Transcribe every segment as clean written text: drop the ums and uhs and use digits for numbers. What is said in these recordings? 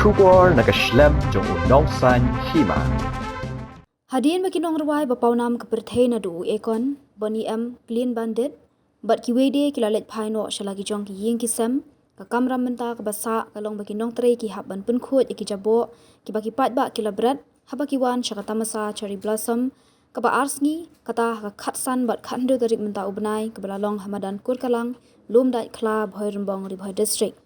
Shubor nakaslem jong unong san hima. Hadian bagi nong rawai bapau nam keperthai na du ekon bani am clean bandit bat ki wede ki lalet phaino shalagi jong ki ying ki sem ka kamram menta ka basa kalong bagi nong tre ki haban pun khot ki jabo ki bagi pat ba ki labrat haba ki wan shaka tamasa cherry blossom ka ba arsngi kata ka khatsan bat khandu tarik menta ubnai ka balalong hamadan kurkalang lum dai kla bhoi rumbong ri bhoi district.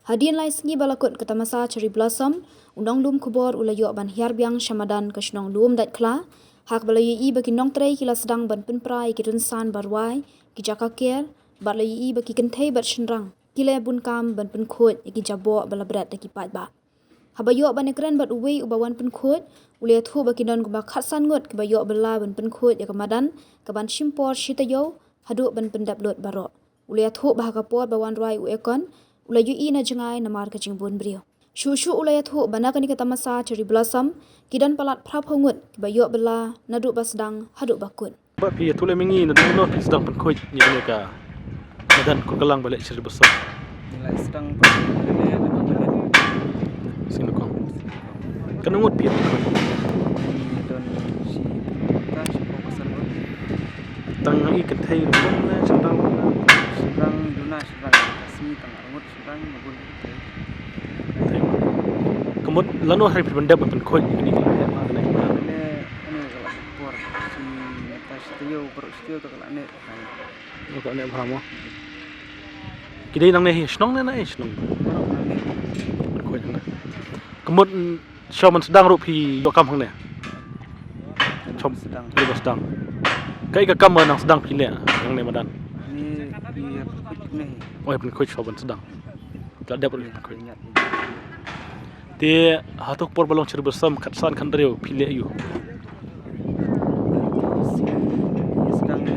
Hadian lai sengi balakut ke tamasa cherry blossom undang lum kubor ulayo ban hiar biang shamadan ke shnong lum dat kla hak balayi i bagi nong trei kila sedang ban penprai ki san barwai ki jaka ker balayi i bagi kenthei bat shenrang kile bun kam ban penkhot ki jabo balabrat ki pat ba habayo ban ekran bat uwei ubawan penkhot ulia thu bagi non guma khatsan ngot ki bayo bala ban penkhot ya kamadan ka ban shimpor shitayo hadu ban pendap lot baro ulia thu bahakapor bawan rai u ekon ulayu i na jengai namar ka jingbun brio shushu ulayat hu banakani ka tamasa cherry blossom kidan palat prap hongut bayo bela nadu basdang hadu bakun ba pi tule mingi na duno sedang pen khoj ni ne ka madan ko galang balik cherry blossom nilai sedang pen sino ko kanungot pi don si ta si ko pasan tang i ka thai ru bom na sedang duna sedang kasih tang angut sedang ngun kemud lanu hari benda pen khoj ni ka ya ma ne ini kalau por si ta setio per setio to kalau ne ko ne bhamo kidai nang ne snong ne na snong khoj na kemud shaman sedang ru pi yo kam hang ne chom sedang ru sedang kai ka kam nang sedang pi le yang ne madan ini dia ni oi pen khoj shaman sedang tak ada pen khoj ingat te hatok por balong cherry blossom khatsan khan reu phile yu si sedang ni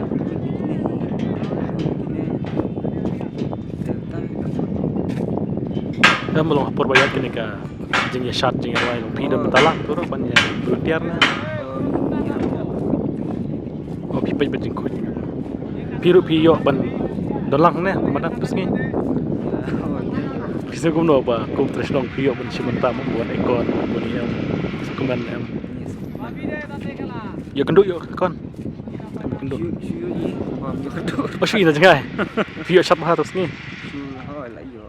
dam balong por bayat kene ka jeng ya shat jeng ya long pi dam talak tu ro ban ya volunteer na o pi pai bajing khoj piru pi yo ban dolang ne madan pesngi bisa kum no ba kum tres long pi yo ban simenta mo buat ekon bon ya kuman em yo kendu yo kon kendu siu ni pam yo tu pasui na jengai pi yo shat ma terus ni siu hoi la yo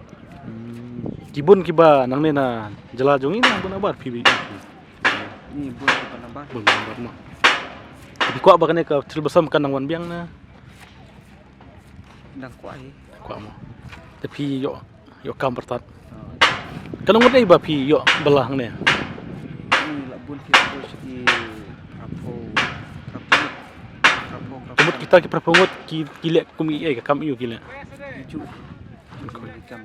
kibun kiba nang ne na jala jongi na bun abar pi ni buat apa nambah bun abar mo di kwa ba kane ka cherry blossom kan nang wan biang na ndang kuai kwa mo tapi yo kam pertat kanong ngot ba pi yo belah ne ni la bun ki ko si rapo kemut kita ki prapongot ki kilek kumi ka kam yu kilek ju kam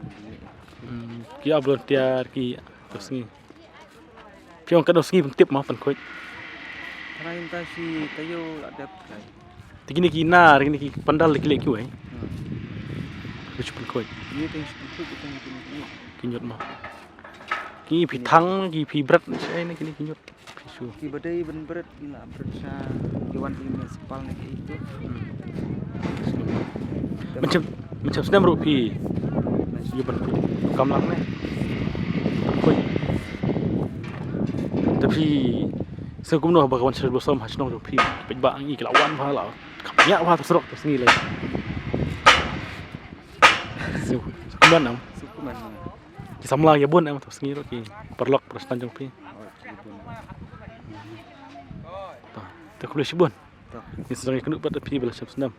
ki ablon tiar ki tosngi piong kan tosngi tip ma pan khoj Rain ta si tayo adap kai. tikini ki na rini ki pandal kilek ki wai pan khoj Ni teng sikut teng kinyot ma ki pi thang ki pi brat sai ne kini kinyot pi su ki badai ben berat ila berat sa kawan municipal ni itu. macam senam ru pi yo pan kam lang ne khoj tapi sekum no bakawan cherry blossom hasnong ru pi pe ba ngi kelawan pha la kapnya pha terserok tersengi le sekumban am Suku man. ki samla ya bun am tersengi ro ki perlok prestan jong pi ta ta kulih bun Tak. ni sedang ikut pada pi bela senam